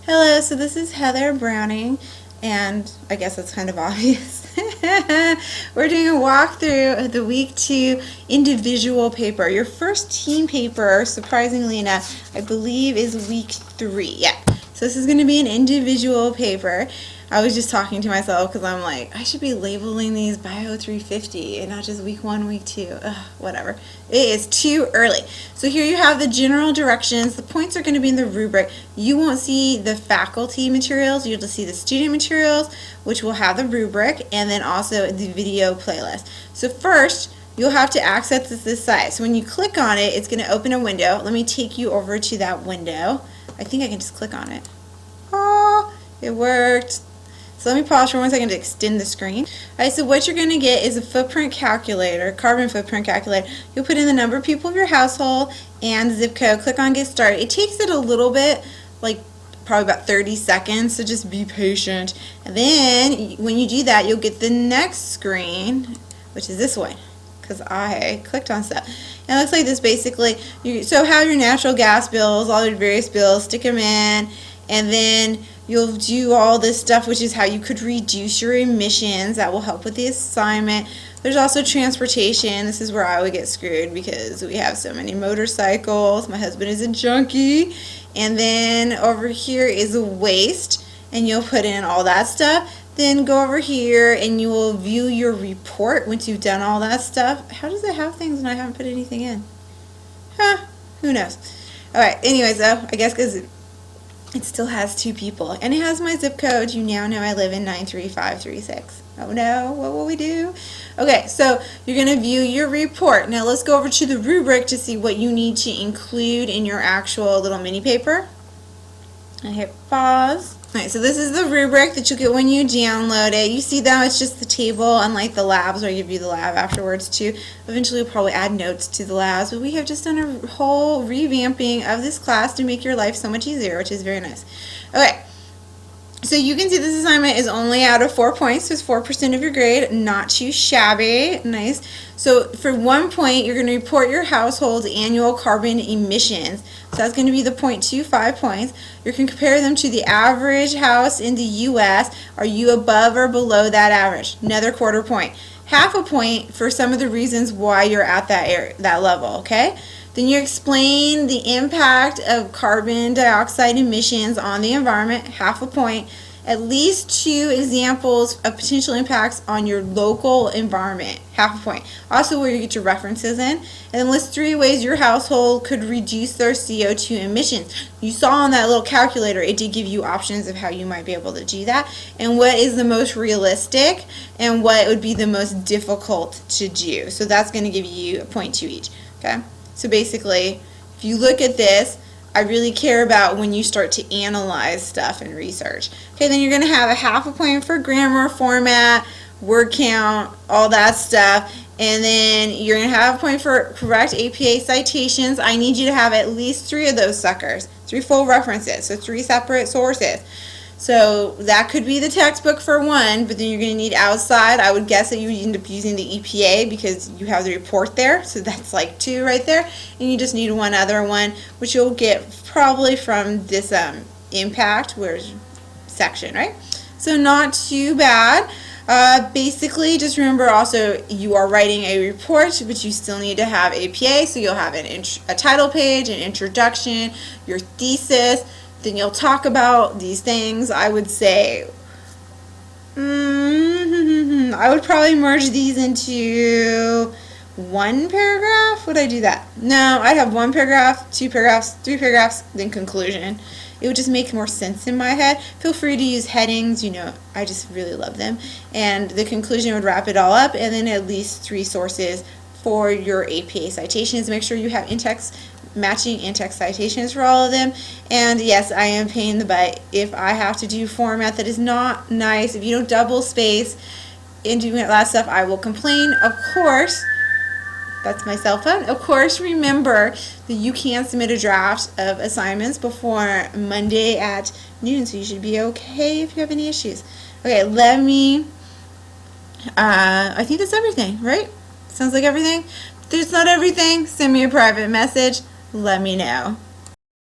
Hello, so this is Heather Browning, and I guess it's kind of obvious. We're doing a walkthrough of the week 2 individual paper. Your first team paper, surprisingly enough, I believe is week 3. Yeah, so this is going to be an individual paper. I was just talking to myself because I'm like, I should be labeling these BIO350 and not just week 1, week 2. Ugh, whatever. It is too early. So here you have the general directions. The points are going to be in the rubric. You won't see the faculty materials. You'll just see the student materials, which will have the rubric, and then also the video playlist. So first, you'll have to access this site. So when you click on it, it's going to open a window. Let me take you over to that window. I think I can just click on it. Oh, it worked. So let me pause for 1 second to extend the screen. Alright, so what you're going to get is a footprint calculator, carbon footprint calculator. You'll put in the number of people of your household and zip code. Click on get started. It takes it a little bit, like probably about 30 seconds, so just be patient. And then when you do that, you'll get the next screen, which is this one, because I clicked on stuff. And it looks like this basically. So have your natural gas bills, all your various bills, stick them in, and then you'll do all this stuff, which is how you could reduce your emissions. That will help with the assignment. There's also transportation. This is where I would get screwed because we have so many motorcycles. My husband is a junkie. And then over here is waste, and you'll put in all that stuff. Then go over here and you will view your report once you've done all that stuff. How does it have things when I haven't put anything in? Huh, who knows? Alright, anyways though, I guess because it still has 2 people, and it has my zip code. You now know I live in 93536. Oh no, what will we do? Okay, so you're going to view your report. Now let's go over to the rubric to see what you need to include in your actual little mini paper. I hit pause. Alright, so this is the rubric that you get when you download it. You see that it's just the table, unlike the labs where I give you the lab afterwards too. Eventually we'll probably add notes to the labs, but we have just done a whole revamping of this class to make your life so much easier, which is very nice. Okay, so you can see this assignment is only out of 4 points, so it's 4% of your grade, not too shabby, nice. So for 1 point, you're going to report your household's annual carbon emissions. So that's going to be the 0.25 points. You can compare them to the average house in the U.S. Are you above or below that average? Another quarter point. Half a point for some of the reasons why you're at that level, okay? Then you explain the impact of carbon dioxide emissions on the environment, half a point. At least 2 examples of potential impacts on your local environment, half a point. Also where you get your references in. And then list 3 ways your household could reduce their CO2 emissions. You saw on that little calculator, it did give you options of how you might be able to do that, and what is the most realistic and what would be the most difficult to do. So that's going to give you a point to each. Okay? So basically, if you look at this, I really care about when you start to analyze stuff and research. Okay, then you're going to have a half a point for grammar, format, word count, all that stuff. And then you're going to have a point for correct APA citations. I need you to have at least 3 of those suckers, 3 full references, so 3 separate sources. So that could be the textbook for 1, but then you're going to need outside. I would guess that you end up using the EPA because you have the report there. So that's like 2 right there. And you just need 1 other one, which you'll get probably from this impact section, right? So not too bad. Basically, just remember also you are writing a report, but you still need to have APA. So you'll have a title page, an introduction, your thesis. Then you'll talk about these things. I would say, I would probably merge these into 1 paragraph. Would I do that? No, I'd have 1 paragraph, 2 paragraphs, 3 paragraphs, then conclusion. It would just make more sense in my head. Feel free to use headings. You know, I just really love them. And the conclusion would wrap it all up, and then at least 3 sources for your APA citations. Make sure you have in-text matching in-text citations for all of them. And yes, I am paying the butt if I have to do format that is not nice. If you don't double space and do that last stuff, I will complain. Of course, that's my cell phone. Of course, remember that you can submit a draft of assignments before Monday at noon, so you should be okay if you have any issues. Okay, I think that's everything, right? Sounds like everything. If there's not everything, send me a private message. Let me know.